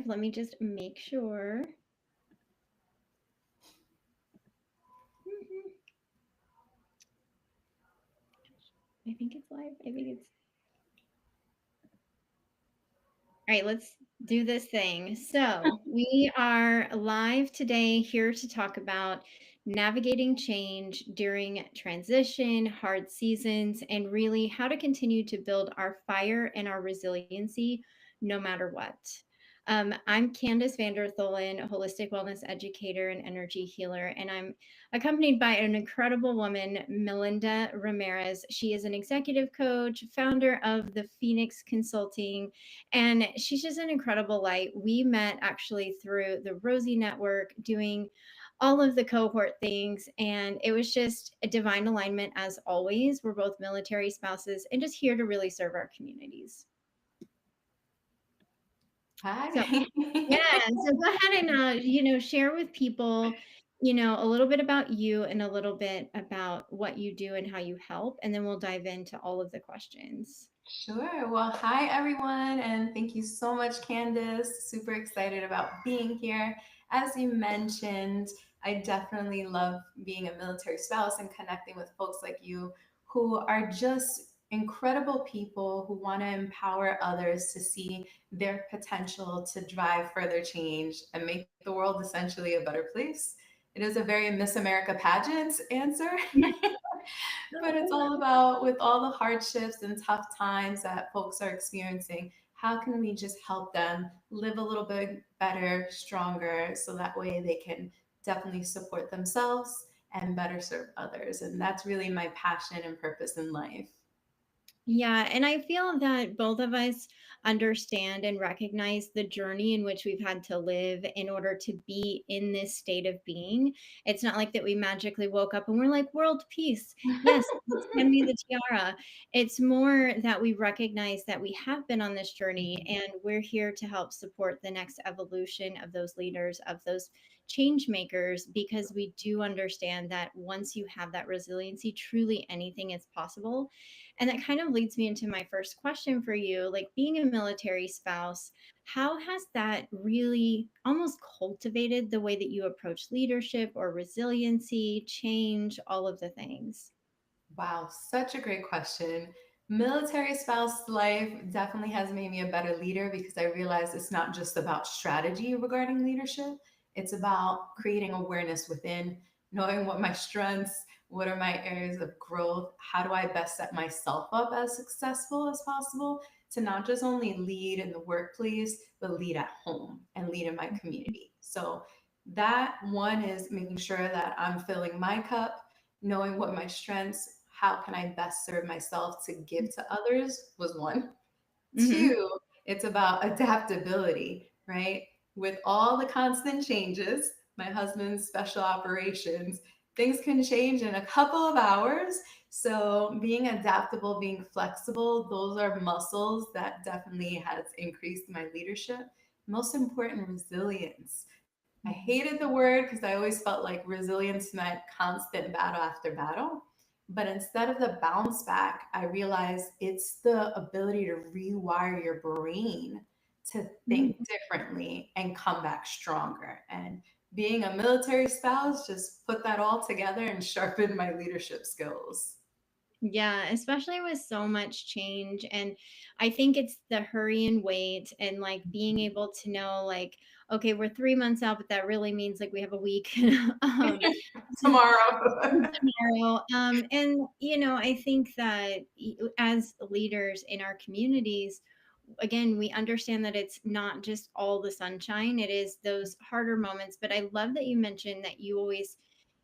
Let me just make sure. I think it's live. I think it's all right. Let's do this thing. So, we are live today here to talk about navigating change during transition, hard seasons, and really how to continue to build our fire and our resiliency no matter what. I'm Candace Vandertholen, holistic wellness educator and energy healer, and I'm accompanied by an incredible woman, Melinda Ramirez. She is an executive coach, founder of the Phoenix Consulting, and she's just an incredible light. We met actually through the Rosie Network doing all of the cohort things, and it was just a divine alignment as always. We're both military spouses and just here to really serve our communities. So, Hi. yeah, so go ahead and share with people, a little bit about you and a little bit about what you do and how you help, and then we'll dive into all of the questions. Sure. Well, hi everyone, and thank you so much, Candace. Super excited about being here. As you mentioned, I definitely love being a military spouse and connecting with folks like you who are just incredible people who want to empower others to see their potential to drive further change and make the world essentially a better place. It is a very Miss America pageant answer. But it's all about with all the hardships and tough times that folks are experiencing, how can we just help them live a little bit better, stronger, so that way they can definitely support themselves and better serve others. And that's really my passion and purpose in life. Yeah, and I feel that both of us understand and recognize the journey in which we've had to live in order to be in this state of being. It's not like that we magically woke up and we're like, world peace. Yes, let's hand me the tiara. It's more that we recognize that we have been on this journey and we're here to help support the next evolution of those leaders, of those change makers, because we do understand that once you have that resiliency, truly anything is possible. And that kind of leads me into my first question for you. Like, being a military spouse, how has that really almost cultivated the way that you approach leadership or resiliency, change, all of the things? Wow, such a great question. Military spouse life definitely has made me a better leader because I realize it's not just about strategy regarding leadership. It's about creating awareness within, knowing what my strengths, what are my areas of growth, how do I best set myself up as successful as possible to not just only lead in the workplace, but lead at home and lead in my community. So that one is making sure that I'm filling my cup, knowing what my strengths, how can I best serve myself to give to others was one. Mm-hmm. Two, it's about adaptability, right? With all the constant changes, my husband's special operations, things can change in a couple of hours. So being adaptable, being flexible, those are muscles that definitely has increased my leadership. Most important, resilience. I hated the word because I always felt like resilience meant constant battle after battle. But instead of the bounce back, I realized it's the ability to rewire your brain to think differently and come back stronger. And being a military spouse just put that all together and sharpened my leadership skills. Yeah, especially with so much change. And I think it's the hurry and wait and like being able to know, like, okay, we're 3 months out, but that really means like we have a week. Tomorrow. Tomorrow. And I think that as leaders in our communities, again, we understand that it's not just all the sunshine. It is those harder moments. But I love that you mentioned that you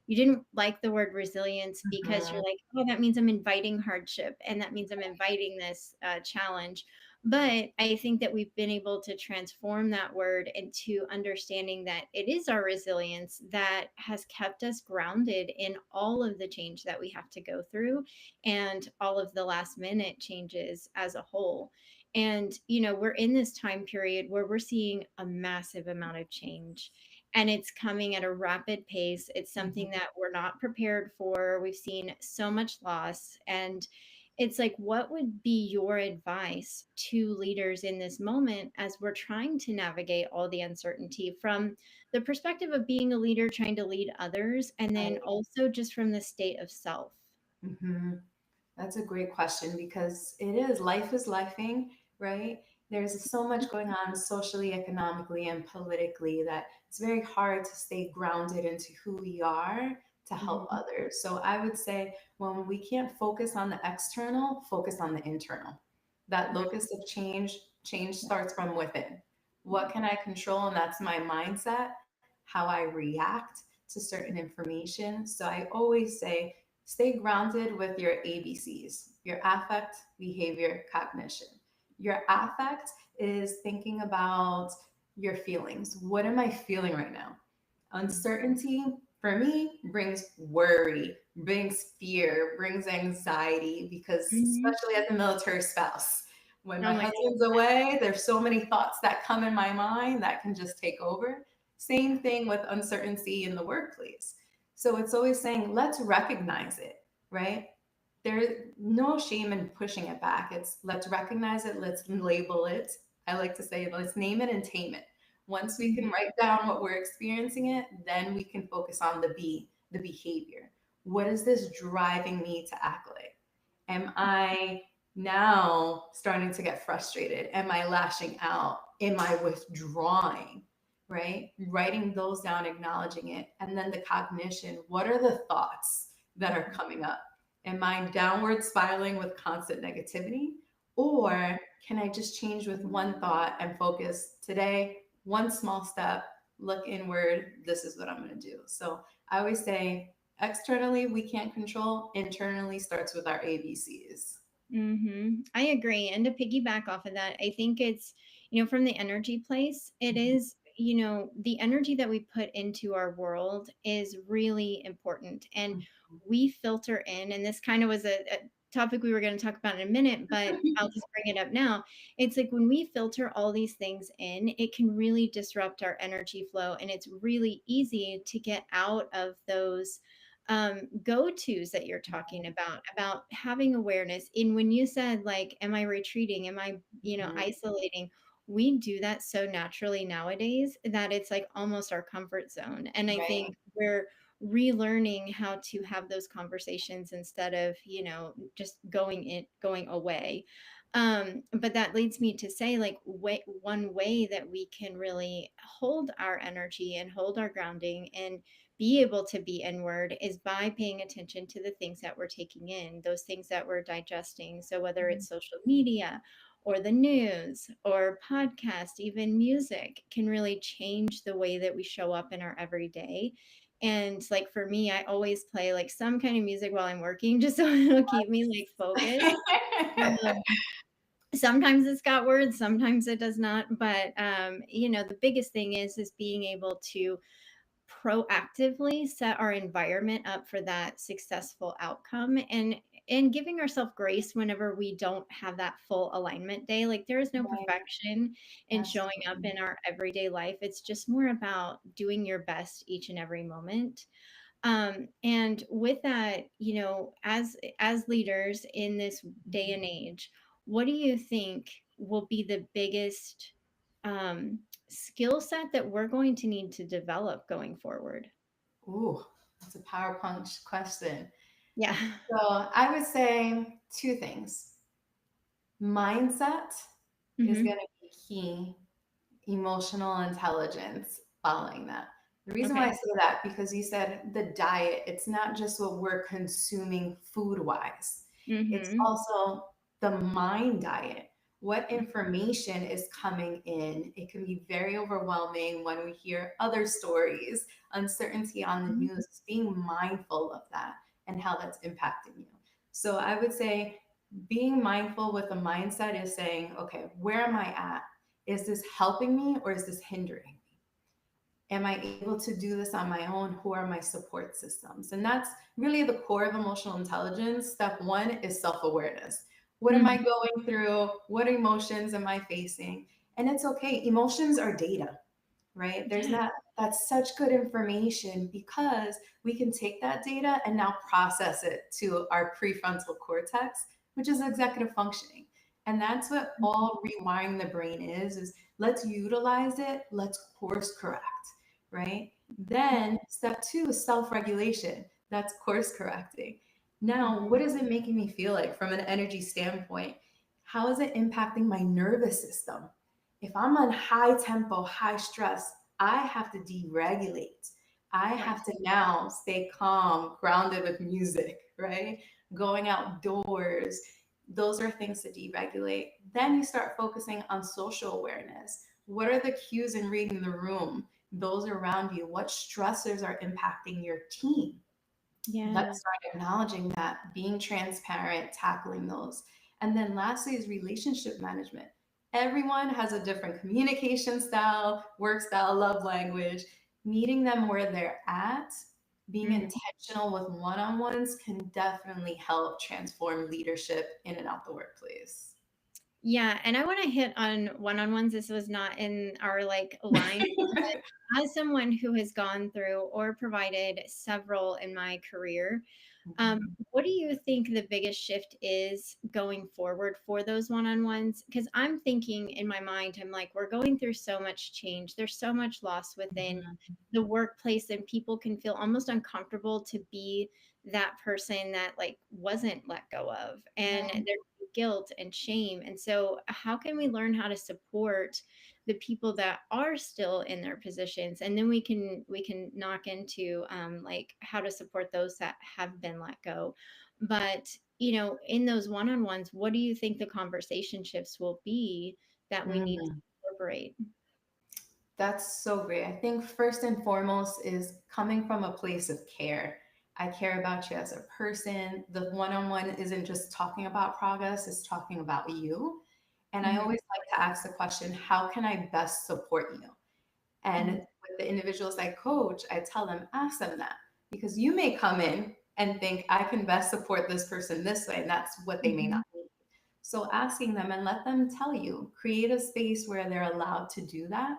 didn't like the word resilience because you're Mhm. like, oh, that means I'm inviting hardship and that means I'm inviting this challenge. But I think that we've been able to transform that word into understanding that it is our resilience that has kept us grounded in all of the change that we have to go through and all of the last minute changes as a whole. And, we're in this time period where we're seeing a massive amount of change and it's coming at a rapid pace. It's something that we're not prepared for. We've seen so much loss. And it's like, what would be your advice to leaders in this moment as we're trying to navigate all the uncertainty from the perspective of being a leader, trying to lead others, and then Right. also just from the state of self? Hmm. That's a great question because it is life is lifing, right? There's so much going on socially, economically, and politically that it's very hard to stay grounded into who we are to help Mhm. others. So I would say when we can't focus on the external, focus on the internal. That Right. locus of change Yeah. starts from within. What Yeah. can I control? And that's my mindset, how I react to certain information. So I always say, stay grounded with your ABCs, your affect, behavior, cognition. Your affect is thinking about your feelings. What am I feeling right now? Uncertainty for me brings worry, brings fear, brings anxiety, because Mhm. especially as a military spouse, when Oh my my husband's away, there's so many thoughts that come in my mind that can just take over. Same thing with uncertainty in the workplace. So it's always saying, let's recognize it, right? There's no shame in pushing it back. It's let's recognize it, let's label it. I like to say, let's name it and tame it. Once we can God. write down what we're experiencing it, then we can focus on the behavior. What is this driving me to act like? Am I now starting to get frustrated? Am I lashing out? Am I withdrawing? Right? Writing those down, acknowledging it. And then the cognition, what are the thoughts that are coming up? Am I downward spiraling with constant negativity? Or can I just change with one thought and focus today, one small step, look inward, this is what I'm going to do. So I always say, externally, we can't control, internally starts with our ABCs. I agree. And to piggyback off of that, I think it's, from the energy place, it is, the energy that we put into our world is really important. And we filter in, and this kind of was a topic we were going to talk about in a minute, but I'll just bring it up now. It's like when we filter all these things in, it can really disrupt our energy flow. And it's really easy to get out of those go tos that you're talking about having awareness. In when you said, like, am I retreating? Am I, Mhm. isolating? We do that so naturally nowadays that it's like almost our comfort zone. And I Right. think we're relearning how to have those conversations instead of, just going away. But that leads me to say, like, one way that we can really hold our energy and hold our grounding and be able to be inward is by paying attention to the things that we're taking in, those things that we're digesting. So whether it's social media or the news or podcast, even music can really change the way that we show up in our everyday. And like for me, I always play like some kind of music while I'm working just so it'll keep me like focused. Um, Sometimes it's got words, sometimes it does not. But the biggest thing is being able to proactively set our environment up for that successful outcome, and giving ourselves grace whenever we don't have that full alignment day. Like, there is no Right. perfection in showing up Absolutely. in our everyday life. It's just more about doing your best each and every moment. And with that, as leaders in this day and age, what do you think will be the biggest skill set that we're going to need to develop going forward? Ooh, that's a power punch question. Yeah. So I would say two things. Mindset is Hmm. going to be key, emotional intelligence following that. The reason why I Okay. say that, because you said the diet, it's not just what we're consuming food wise, it's Hmm. also the mind diet. What information is coming in? It can be very overwhelming when we hear other stories, uncertainty on the news, being mindful of that and how that's impacting you. So I would say being mindful with a mindset is saying, okay, where am I at? Is this helping me or is this hindering me? Am I able to do this on my own? Who are my support systems? And that's really the core of emotional intelligence. Step one is self awareness. What am I Hmm. going through? What emotions am I facing? And it's okay. Emotions are data, right? There's Yeah. not, that's such good information because we can take that data and now process it to our prefrontal cortex, which is executive functioning. And that's what all rewiring the brain is let's utilize it, let's course correct, right? Then step two is self-regulation. That's course correcting. Now, what is it making me feel like from an energy standpoint? How is it impacting my nervous system? If I'm on high tempo, high stress, I have to deregulate. I Right. have to now stay calm, grounded with music, right? Going outdoors. Those are things to deregulate. Then you start focusing on social awareness. What are the cues in reading the room? Those around you? What stressors are impacting your team? Yeah. Let's start acknowledging that, being transparent, tackling those. And then lastly is relationship management. Everyone has a different communication style, work style, love language. Meeting them where they're at, being Mhm. intentional with one on ones can definitely help transform leadership in and out the workplace. Yeah, and I wanna hit on one-on-ones. This was not in our, like, line, but as someone who has gone through or provided several in my career, Mhm. what do you think the biggest shift is going forward for those one-on-ones? Because I'm thinking in my mind, I'm like, we're going through so much change. There's so much loss within Mhm. the workplace, and people can feel almost uncomfortable to be that person that like wasn't let go of, and Right. there's guilt and shame. And so, how can we learn how to support the people that are still in their positions, and then we can knock into like how to support those that have been let go. But in those one-on-ones, what do you think the conversation shifts will be that we need to Mm. incorporate? That's so great. I think first and foremost is coming from a place of care. I care about you as a person. The one on one isn't just talking about progress, it's talking about you. And I Hmm. always like to ask the question, how can I best support you? And Hmm. with the individuals I coach, I tell them, ask them that because you may come in and think, I can best support this person this way. And that's what they may not Hmm. need. So asking them and let them tell you, create a space where they're allowed to do that,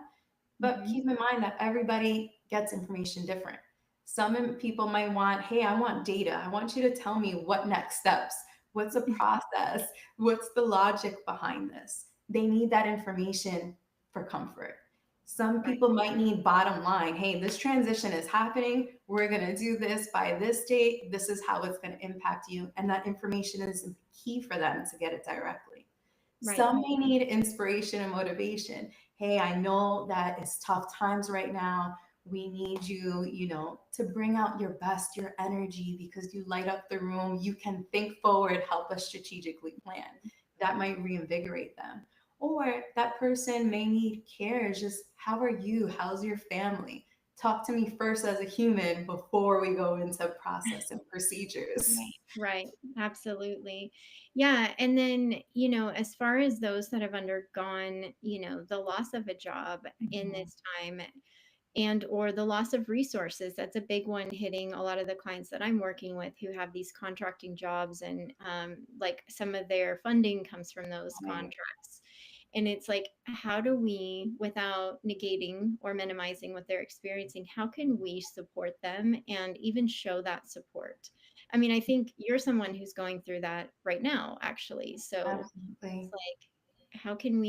but Hmm. keep in mind that everybody gets information different. Some people might want, hey, I want data. I want you to tell me what next steps, what's the process, what's the logic behind this. They need that information for comfort. Some Right. people might need bottom line. Hey, this transition is happening. We're going to do this by this date. This is how it's going to impact you. And that information is key for them to get it directly. Right. Some may need inspiration and motivation. Hey, I know that it's tough times right now. We need you, to bring out your best, your energy, because you light up the room. You can think forward, help us strategically plan. That might reinvigorate them. Or that person may need care. Just how are you? How's your family? Talk to me first as a human before we go into process and procedures. Right, right. Absolutely. Yeah. And then, as far as those that have undergone, the loss of a job in Mhm. this time, and or the loss of resources, that's a big one hitting a lot of the clients that I'm working with who have these contracting jobs, and like some of their funding comes from those Right. contracts. And it's like, how do we, without negating or minimizing what they're experiencing, how can we support them and even show that support? I mean, I think you're someone who's going through that right now, actually. So it's Absolutely. like, how can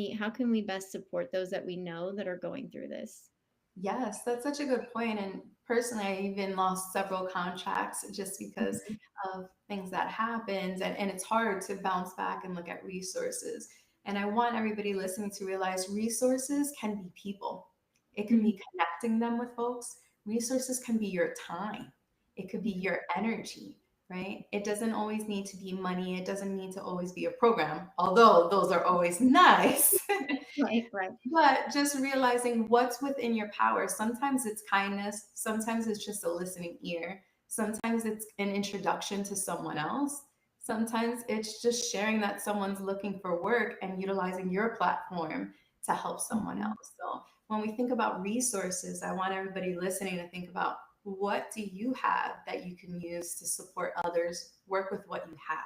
we best support those that we know that are going through this? Yes, that's such a good point. And personally, I even lost several contracts just because Mhm. of things that happened. And it's hard to bounce back and look at resources. And I want everybody listening to realize resources can be people, it can Mhm. be connecting them with folks. Resources can be your time, it could be your energy, right? It doesn't always need to be money, it doesn't need to always be a program, although those are always nice. Right, right. But just realizing what's within your power. Sometimes it's kindness, sometimes it's just a listening ear, sometimes it's an introduction to someone else, sometimes it's just sharing that someone's looking for work and utilizing your platform to help someone Mhm. else. So when we think about resources, I want everybody listening to think about what do you have that you can use to support others, work with what you have.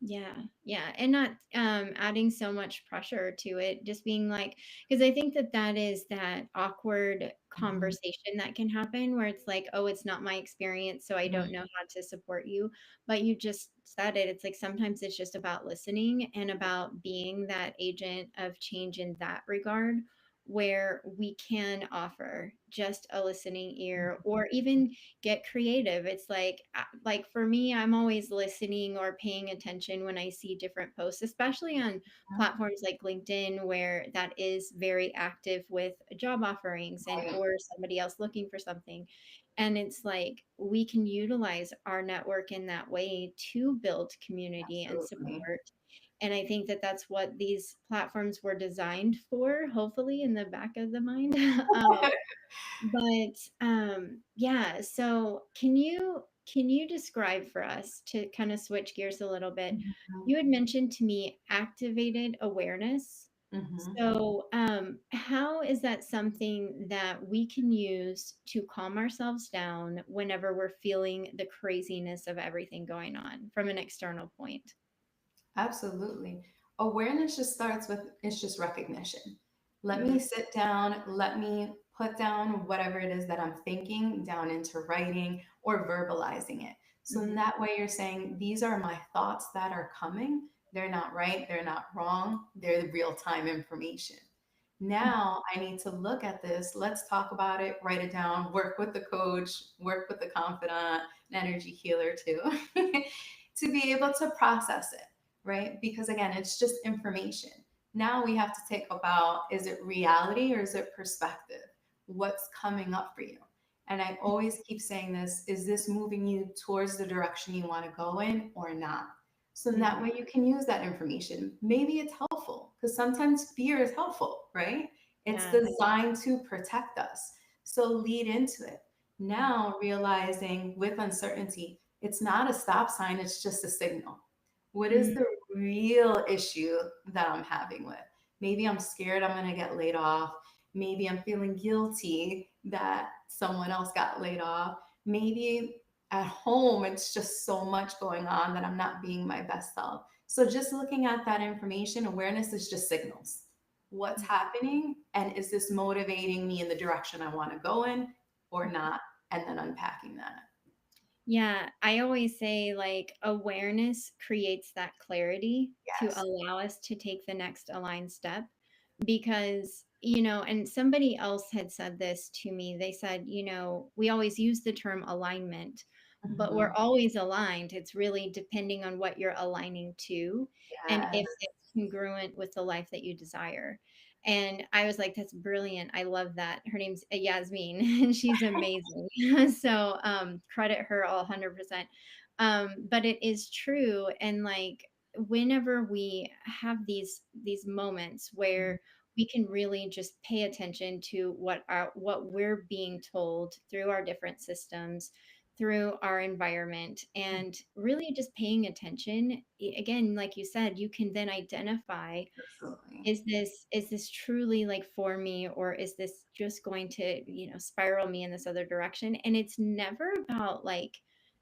Yeah, yeah, and not adding so much pressure to it, just being like, because I think that that is that awkward Mhm, conversation that can happen where it's like, oh, it's not my experience, so I mhm, don't know how to support you. But you just said it. It's like sometimes it's just about listening and about being that agent of change in that regard, where we can offer just a listening ear or even get creative. It's like for me, I'm always listening or paying attention when I see different posts, especially on mhm. platforms like LinkedIn, where that is very active with job offerings and Right, or somebody else looking for something. And it's like we can utilize our network in that way to build community and absolutely. support. And I think that that's what these platforms were designed for, hopefully in the back of the mind. But, yeah, so can you describe for us to kind of switch gears a little bit? Mhm, You had mentioned to me activated awareness. mhm. So, how is that something that we can use to calm ourselves down whenever we're feeling the craziness of everything going on from an external point? Absolutely. Awareness just starts with it's just recognition. Let me Mhm, sit down, let me put down whatever it is that I'm thinking down into writing or verbalizing it. So in mhm, that way you're saying these are my thoughts that are coming. They're not right, they're not wrong, they're the real-time information. Now I need to look at this. Let's talk about it, write it down, work with the coach, work with the confidant, an energy healer too, to be able to process it, right? Because again, it's just information. Now we have to take about is it reality or is it perspective? What's coming up for you? And I always keep saying this is this moving you towards the direction you want to go in or not? So in that mhm. way, you can use that information. Maybe it's helpful because sometimes fear is helpful, right? It's Yes. designed to protect us. So lead into it. Now, realizing with uncertainty, it's not a stop sign, it's just a signal. What is Mhm, the real issue that I'm having with? Maybe I'm scared I'm going to get laid off. Maybe I'm feeling guilty that someone else got laid off. Maybe at home it's just so much going on that I'm not being my best self. So just looking at that information, awareness is just signals. What's mhm. happening and is this motivating me in the direction I want to go in or not? And then unpacking that. Yeah, I always say like awareness creates that clarity to Yes. allow us to take the next aligned step because, and somebody else had said this to me. They said, we always use the term alignment, but we're Mhm. always aligned. It's really depending on what you're aligning to and if Yes. it's congruent with the life that you desire. And I was like, that's brilliant. I love that. Her name's Yasmin, and she's amazing. So credit her all 100%. But it is true. And like whenever we have these moments Mhm. where we can really just pay attention to what we're being told through our different systems, through our environment, and really just paying attention, again, like you said, you can then identify, Absolutely. is this truly like for me, or is this just going to spiral me in this other direction? And it's never about like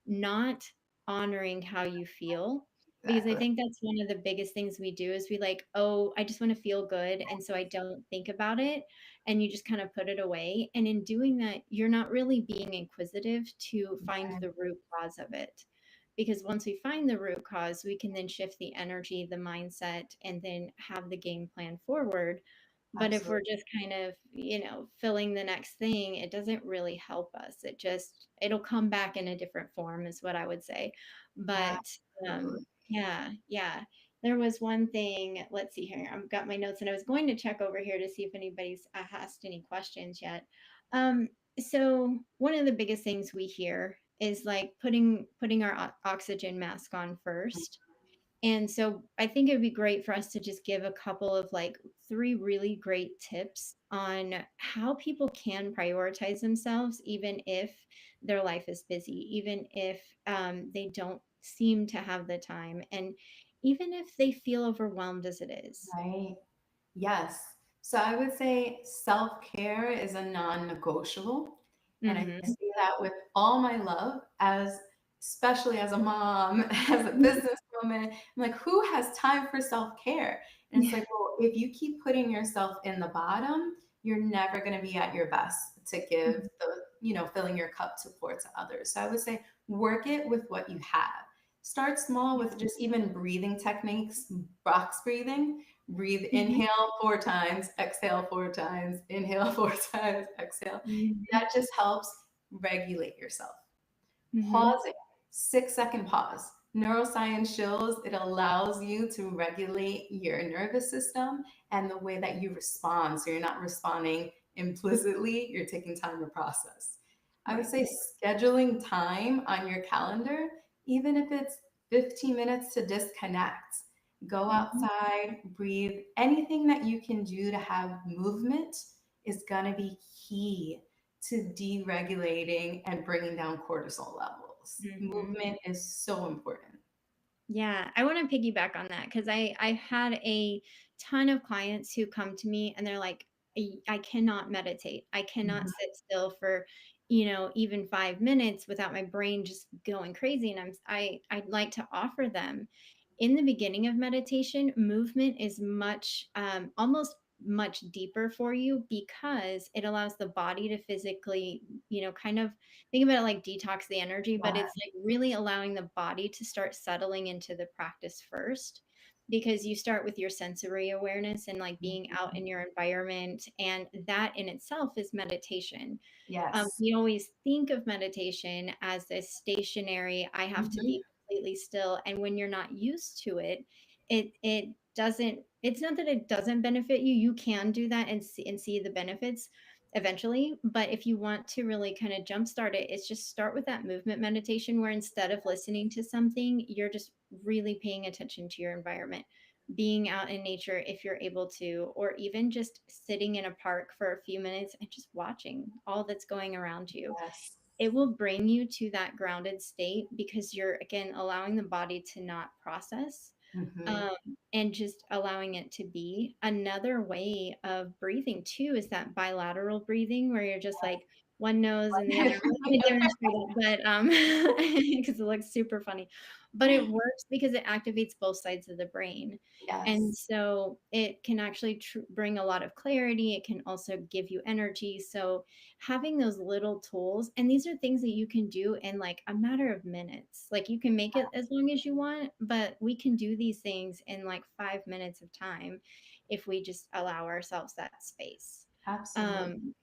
not honoring how you feel, because I Exactly. think that's one of the biggest things we do is we like, oh, I just want to feel good, and so I don't think about it, and you just kind of put it away, and in doing that you're not really being inquisitive to find the root cause of it, because once we find the root cause, we can then shift the energy, the mindset, and then have the game plan forward. But if we're Absolutely. just kind of, filling the next thing, it doesn't really help us. It'll come back in a different form, is what I would say. But Absolutely. yeah, yeah. There was one thing, let's see here. I've got my notes and I was going to check over here to see if anybody's asked any questions yet. Um, so one of the biggest things we hear is like putting our oxygen mask on first. And so I think it would be great for us to just give a couple of like three really great tips on how people can prioritize themselves, even if their life is busy, even if they don't seem to have the time, and even if they feel overwhelmed as it is. Right. Yes. So I would say self care is a non negotiable. And I Mm-hmm. say that with all my love, as especially as a mom, as a businesswoman. woman. I'm like, who has time for self-care? And it's Yeah. like, well, if you keep putting yourself in the bottom, you're never going to be at your best to give the, filling your cup to pour to others. So I would say work it with what you have. Start small with just even breathing techniques, box breathing. Breathe, Mhm. inhale 4 times, exhale 4 times, inhale 4 times, exhale. Mhm. That just helps regulate yourself. Mhm. Pausing, 6-second pause. Neuroscience shows it allows you to regulate your nervous system and the way that you respond. So you're not responding implicitly, you're taking time to process. I would Right. say scheduling time on your calendar, even if it's 15 minutes to disconnect, go Mhm. outside, breathe. Anything that you can do to have movement is going to be key to deregulating and bringing down cortisol levels. Mhm. Movement is so important. Yeah, I wanna piggyback on that because I had a ton of clients who come to me and they're like, I cannot meditate. I cannot Mhm. sit still for, even 5 minutes without my brain just going crazy." And I'd like to offer them, in the beginning of meditation, movement is much, almost much deeper for you because it allows the body to physically, kind of think about it like detox the energy, but Yeah. it's like really allowing the body to start settling into the practice first, because you start with your sensory awareness and like being out in your environment, and that in itself is meditation. Yes. We always think of meditation as this stationary, I have to Mhm. be completely still. And when you're not used to it, it doesn't, it's not that it doesn't benefit you. You can do that and see the benefits eventually. But if you want to really kind of jumpstart it, it's just start with that movement meditation where instead of listening to something, you're just really paying attention to your environment, being out in nature if you're able to, or even just sitting in a park for a few minutes and just watching all that's going around you. Yes. It will bring you to that grounded state because you're, again, allowing the body to not process, Mhm. um, and just allowing it to be. Another way of breathing too is that bilateral breathing where you're just like one nose and the other. I'm not going to demonstrate it, but because it looks super funny, but it works because it activates both sides of the brain. And Yes. so it can actually bring a lot of clarity. It can also give you energy. So having those little tools, and these are things that you can do in like a matter of minutes. Like you can make it as long as you want, but we can do these things in like 5 minutes of time if we just allow ourselves that space. Absolutely. um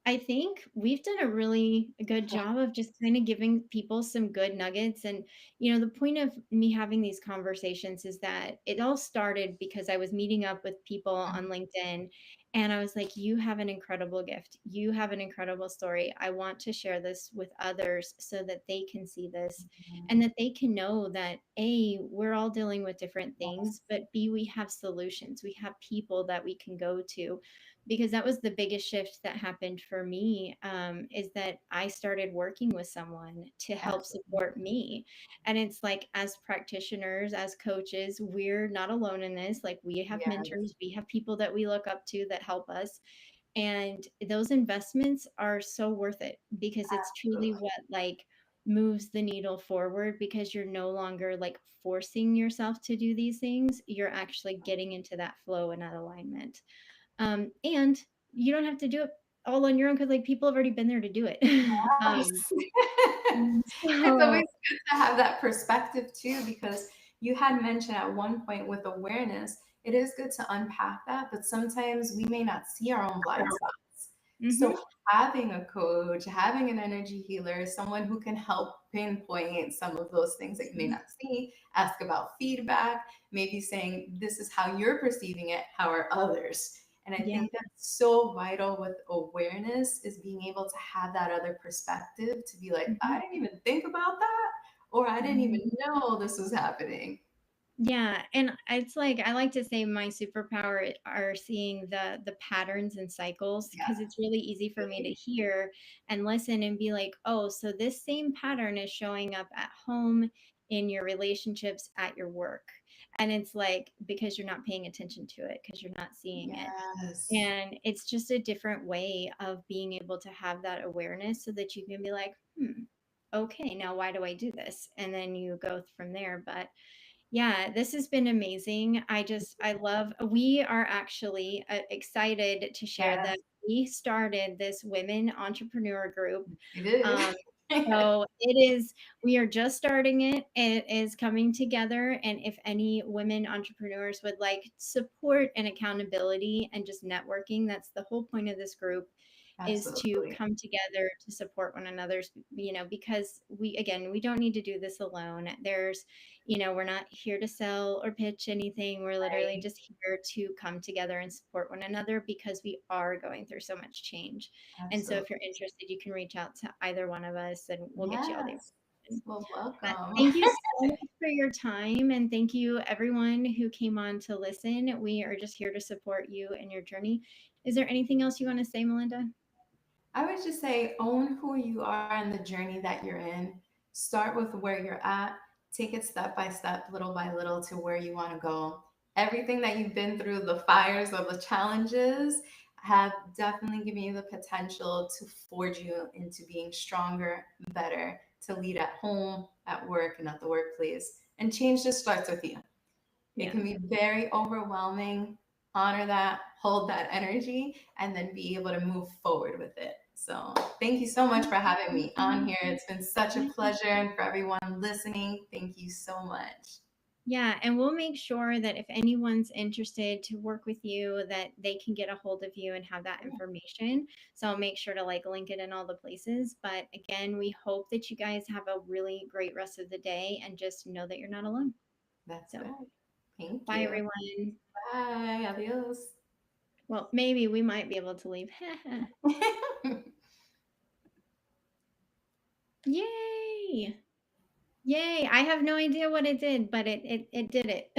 I think we've done a really good job of just kind of giving people some good nuggets. And, the point of me having these conversations is that it all started because I was meeting up with people on LinkedIn and I was like, you have an incredible gift. You have an incredible story. I want to share this with others so that they can see this and that they can know that A, we're all dealing with different things, Yes. but B, we have solutions. We have people that we can go to, because that was the biggest shift that happened for me, is that I started working with someone to help Absolutely. support me. And it's like, as practitioners, as coaches, we're not alone in this. Like, we have Yes. mentors, we have people that we look up to that help us. And those investments are so worth it because it's truly Absolutely. what like moves the needle forward, because you're no longer like forcing yourself to do these things. You're actually getting into that flow and that alignment. And you don't have to do it all on your own because like people have already been there to do it. um, Yes. It's always so good to have that perspective too, because you had mentioned at one point with awareness, it is good to unpack that, but sometimes we may not see our own blind spots. So mhm, having a coach, having an energy healer, someone who can help pinpoint some of those things that you may not see, ask about feedback, maybe saying, this is how you're perceiving it, how are others? And I yeah, think that's so vital with awareness is being able to have that other perspective to be like, mhm, I didn't even think about that, or I didn't even mhm. know this was happening. Yeah, and it's like I like to say my superpower are seeing the patterns and cycles, because Yeah. it's really easy for me to hear and listen and be like, "Oh, so this same pattern is showing up at home, in your relationships, at your work." And it's like because you're not paying attention to it, because you're not seeing it. Yes. And it's just a different way of being able to have that awareness so that you can be like, okay, now why do I do this? And then you go from there. But Yeah, this has been amazing. I love, we are actually excited to share Yes, that we started this women entrepreneur group. you did. Um, so we are just starting it. It is coming together. And if any women entrepreneurs would like support and accountability and just networking, that's the whole point of this group, is to Absolutely. come together to support one another's, because again, we don't need to do this alone. We're not here to sell or pitch anything. We're literally Right. just here to come together and support one another because we are going through so much change. And so if you're Absolutely. interested, you can reach out to either one of us and we'll get you all the Yes. information. Well, But welcome. thank you so much for your time. And thank you, everyone who came on to listen. We are just here to support you and your journey. Is there anything else you want to say, Melinda? I would just say own who you are and the journey that you're in. Start with where you're at, take it step by step, little by little to where you want to go. Everything that you've been through, the fires or the challenges, have definitely given you the potential to forge you into being stronger, better, to lead at home, at work, and at the workplace. And change just starts with you. It Yeah. can be very overwhelming. Honor that, hold that energy, and then be able to move forward with it. So, thank you so much for having me on here. It's been such a pleasure. And for everyone listening, thank you so much. Yeah, and we'll make sure that if anyone's interested to work with you, that they can get a hold of you and have that information. So I'll make sure to link it in all the places. But again, we hope that you guys have a really great rest of the day and just know that you're not alone. That's So good. Thank bye, you. everyone. Bye. Adios. Well, maybe we might be able to leave. Yay! Yay! I have no idea what it did, but it did it.